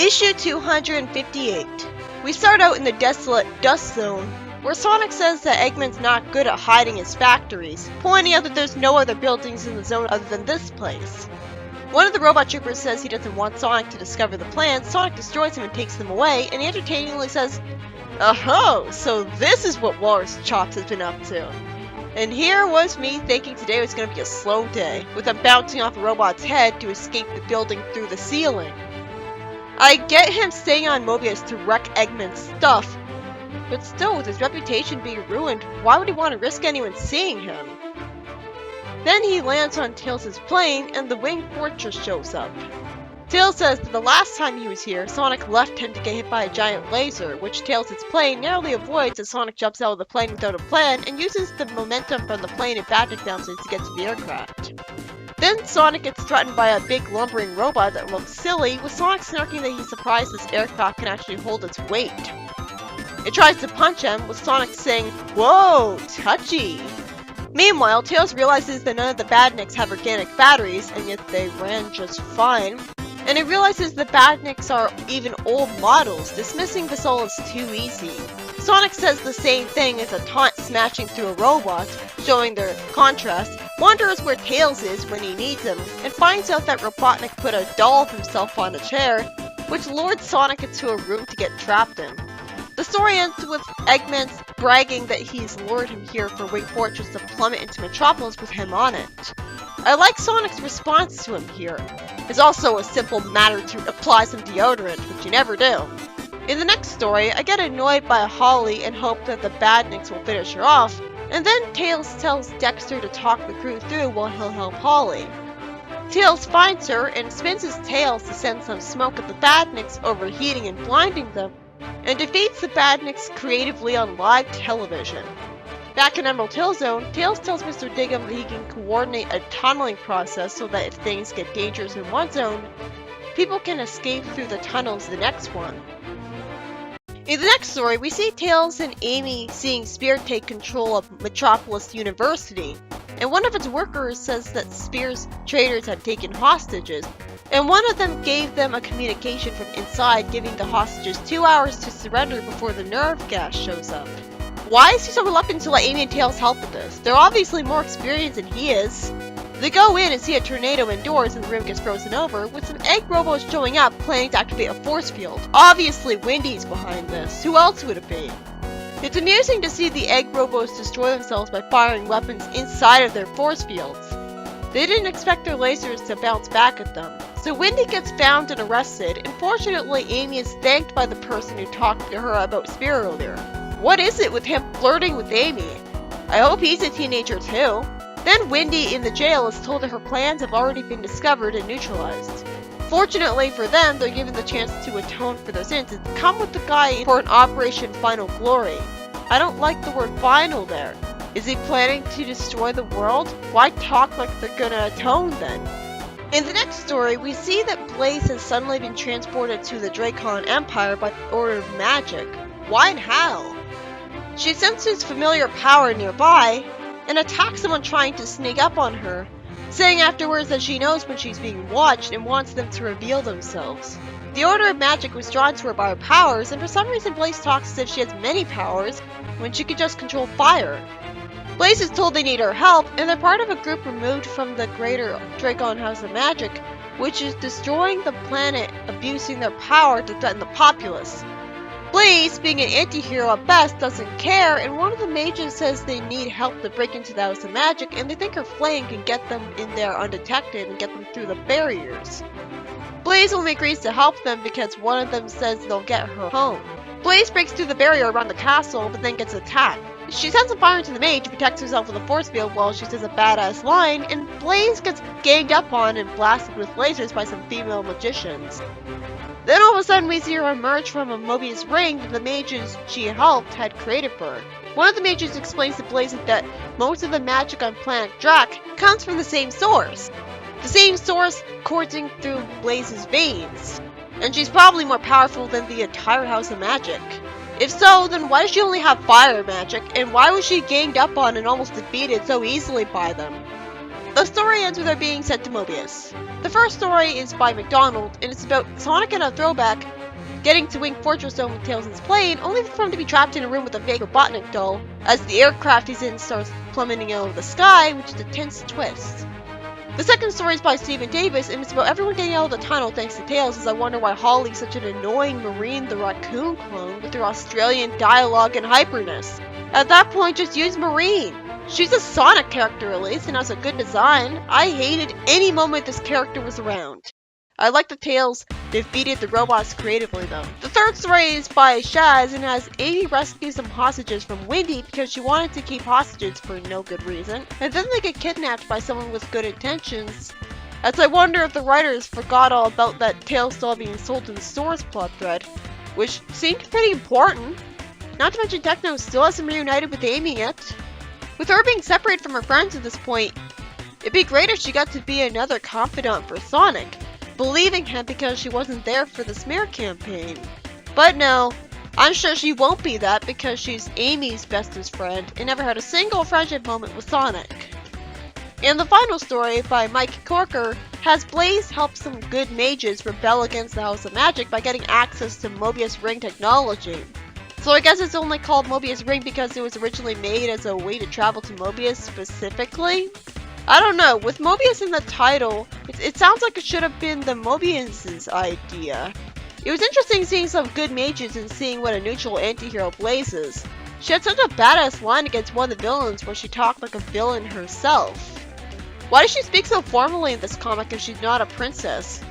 Issue 258. We start out in the desolate dust zone, where Sonic says that Eggman's not good at hiding his factories, pointing out that there's no other buildings in the zone other than this place. One of the robot troopers says he doesn't want Sonic to discover the plans. Sonic destroys him and takes them away, and he entertainingly says, "Oh, so this is what Walrus Chops has been up to." And here was me thinking today was going to be a slow day, with him bouncing off a robot's head to escape the building through the ceiling. I get him staying on Mobius to wreck Eggman's stuff, but still, with his reputation being ruined, why would he want to risk anyone seeing him? Then he lands on Tails' plane, and the Winged Fortress shows up. Tails says that the last time he was here, Sonic left him to get hit by a giant laser, which Tails' plane narrowly avoids as Sonic jumps out of the plane without a plan and uses the momentum from the plane and Badnik bounces to get to the aircraft. Then Sonic gets threatened by a big lumbering robot that looks silly, with Sonic snarking that he's surprised this aircraft can actually hold its weight. It tries to punch him, with Sonic saying, "Whoa, touchy!" Meanwhile, Tails realizes that none of the Badniks have organic batteries, and yet they ran just fine. And he realizes the Badniks are even old models, dismissing this all as too easy. Sonic says the same thing as a taunt smashing through a robot, showing their contrast, wonders where Tails is when he needs him, and finds out that Robotnik put a doll of himself on a chair, which lures Sonic into a room to get trapped in. The story ends with Eggman bragging that he's lured him here for Winged Fortress to plummet into Metropolis with him on it. I like Sonic's response to him here. It's also a simple matter to apply some deodorant, which you never do. In the next story, I get annoyed by Holly and hope that the Badniks will finish her off, and then Tails tells Dexter to talk the crew through while he'll help Holly. Tails finds her and spins his tails to send some smoke at the Badniks, overheating and blinding them, and defeats the Badniks creatively on live television. Back in Emerald Hill Zone, Tails tells Mr. Diggum that he can coordinate a tunneling process so that if things get dangerous in one zone, people can escape through the tunnels in the next one. In the next story, we see Tails and Amy seeing Spear take control of Metropolis University, and one of its workers says that Spear's traders had taken hostages, and one of them gave them a communication from inside, giving the hostages 2 hours to surrender before the nerve gas shows up. Why is he so reluctant to let Amy and Tails help with this? They're obviously more experienced than he is. They go in and see a tornado indoors and the room gets frozen over, with some egg robots showing up planning to activate a force field. Obviously Wendy's behind this. Who else would it be? It's amusing to see the egg robots destroy themselves by firing weapons inside of their force fields. They didn't expect their lasers to bounce back at them. So Wendy gets found and arrested, and fortunately Amy is thanked by the person who talked to her about Spear earlier. What is it with him flirting with Amy? I hope he's a teenager too. Then Wendy in the jail is told that her plans have already been discovered and neutralized. Fortunately for them, they're given the chance to atone for their sins and come with the guy for an Operation Final Glory. I don't like the word final there. Is he planning to destroy the world? Why talk like they're gonna atone then? In the next story, we see that Blaze has suddenly been transported to the Dracon Empire by order of magic. Why and how? She senses familiar power nearby and attacks someone trying to sneak up on her, saying afterwards that she knows when she's being watched and wants them to reveal themselves. The Order of Magic was drawn to her by her powers, and for some reason Blaze talks as if she has many powers when she could just control fire. Blaze is told they need her help, and they're part of a group removed from the greater Dracon House of Magic, which is destroying the planet, abusing their power to threaten the populace. Blaze, being an anti-hero at best, doesn't care, and one of the mages says they need help to break into the House of Magic, and they think her flame can get them in there undetected and get them through the barriers. Blaze only agrees to help them because one of them says they'll get her home. Blaze breaks through the barrier around the castle, but then gets attacked. She sends a fire into the mage who protects herself with a force field while she says a badass line, and Blaze gets ganged up on and blasted with lasers by some female magicians. Then all of a sudden we see her emerge from a Mobius ring that the mages she helped had created for her. One of the mages explains to Blaze that most of the magic on planet Drac comes from the same source. The same source coursing through Blaze's veins. And she's probably more powerful than the entire House of Magic. If so, then why does she only have fire magic, and why was she ganged up on and almost defeated so easily by them? The story ends with her being sent to Mobius. The first story is by McDonald, and it's about Sonic in a throwback getting to Wing Fortress Zone with Tails' plane, only for him to be trapped in a room with a fake Robotnik doll, as the aircraft he's in starts plummeting out of the sky, which is a tense twist. The second story is by Stephen Davis, and it's about everyone getting out of the tunnel thanks to Tails, as I wonder why Holly's such an annoying Marine the Raccoon clone with her Australian dialogue and hyperness. At that point, just use Marine. She's a Sonic character at least, and has a good design. I hated any moment this character was around. I like the Tails defeated the robots creatively though. The third story is by Shaz and has Amy rescue some hostages from Wendy because she wanted to keep hostages for no good reason. And then they get kidnapped by someone with good intentions. As I wonder if the writers forgot all about that Tails doll being sold in the stores plot thread, which seemed pretty important. Not to mention Techno still hasn't reunited with Amy yet. With her being separated from her friends at this point, it'd be great if she got to be another confidant for Sonic, believing him because she wasn't there for the smear campaign. But no, I'm sure she won't be that because she's Amy's bestest friend and never had a single friendship moment with Sonic. And the final story, by Mike Corker, has Blaze help some good mages rebel against the House of Magic by getting access to Mobius Ring technology. So I guess it's only called Mobius Ring because it was originally made as a way to travel to Mobius specifically? I don't know, with Mobius in the title, it sounds like it should have been the Mobius' idea. It was interesting seeing some good mages and seeing what a neutral anti-hero Blaze is. She had such a badass line against one of the villains where she talked like a villain herself. Why does she speak so formally in this comic if she's not a princess?